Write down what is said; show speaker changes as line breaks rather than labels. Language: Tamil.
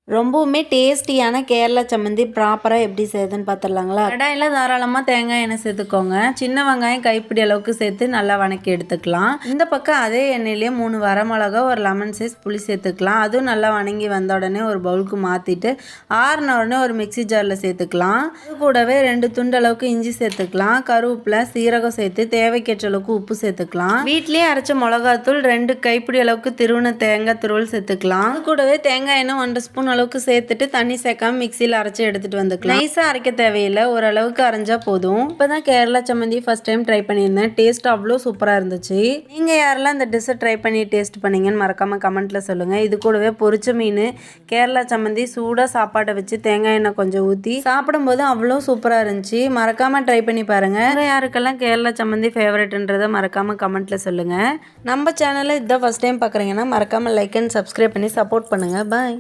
ரொம்பவுமே டேஸ்டியான கேரளா சம்மந்தி ப்ராப்பராக எப்படி செய்யுதுன்னு பார்த்துடலாங்களா. கடாயில் தாராளமாக தேங்காய் எண்ணெய் சேர்த்துக்கோங்க. சின்ன வெங்காயம் கைப்பிடி அளவுக்கு சேர்த்து நல்லா வணக்கி எடுத்துக்கலாம். இந்த பக்கம் அதே எண்ணெயிலேயே 3 வரமிளகா, ஒரு லெமன் சைஸ் புளி சேர்த்துக்கலாம். அதுவும் நல்லா வணங்கி வந்த உடனே ஒரு பவுலுக்கு மாற்றிட்டு ஆறின உடனே ஒரு மிக்சி ஜாரில் சேர்த்துக்கலாம். அது கூடவே 2 துண்டு அளவுக்கு இஞ்சி சேர்த்துக்கலாம். கருவேப்பிலை, சீரகம் சேர்த்து தேவைக்கேற்ற அளவுக்கு உப்பு சேர்த்துக்கலாம். வீட்டிலேயே அரைச்ச மிளகாத்தூள் 2 கைப்பிடி அளவுக்கு திருவன தேங்காய் துருவல் சேர்த்துக்கலாம். அது கூடவே தேங்காய் எண்ணெய் 1 ஸ்பூன் அளவுக்கு சேர்த்துட்டு தண்ணி சேர்க்காம மிக்சியில் அரைச்சி எடுத்துட்டு வந்துக்கலாம். நைஸாக அரைக்க தேவையில்லை, ஓரளவுக்கு அரைஞ்சா போதும். இப்போதான் கேரளா சம்மந்தி ஃபர்ஸ்ட் டைம் ட்ரை பண்ணியிருந்தேன். டேஸ்ட் அவ்வளோ சூப்பராக இருந்துச்சு. நீங்கள் யாரெல்லாம் இந்த டிஷ்ஷை ட்ரை பண்ணி டேஸ்ட் பண்ணீங்கன்னு மறக்காம கமெண்ட்ல சொல்லுங்க. இது கூடவே பொரிச்ச மீன், கேரளா சம்மந்தி சூடாக சாப்பாட்டை வச்சு தேங்காய் எண்ணெய் கொஞ்சம் ஊற்றி சாப்பிடும்போது அவ்வளோ சூப்பராக இருந்துச்சு. மறக்காம ட்ரை பண்ணி பாருங்க. யாருக்கெல்லாம் கேரளா சம்மந்தி ஃபேவரட்ன்றதை மறக்காம கமெண்ட்ல சொல்லுங்க. நம்ம சேனலை இதான் ஃபர்ஸ்ட் டைம் பார்க்குறீங்கன்னா மறக்காம லைக் அண்ட் சப்ஸ்கிரைப் பண்ணி சப்போர்ட் பண்ணுங்க. பாய்.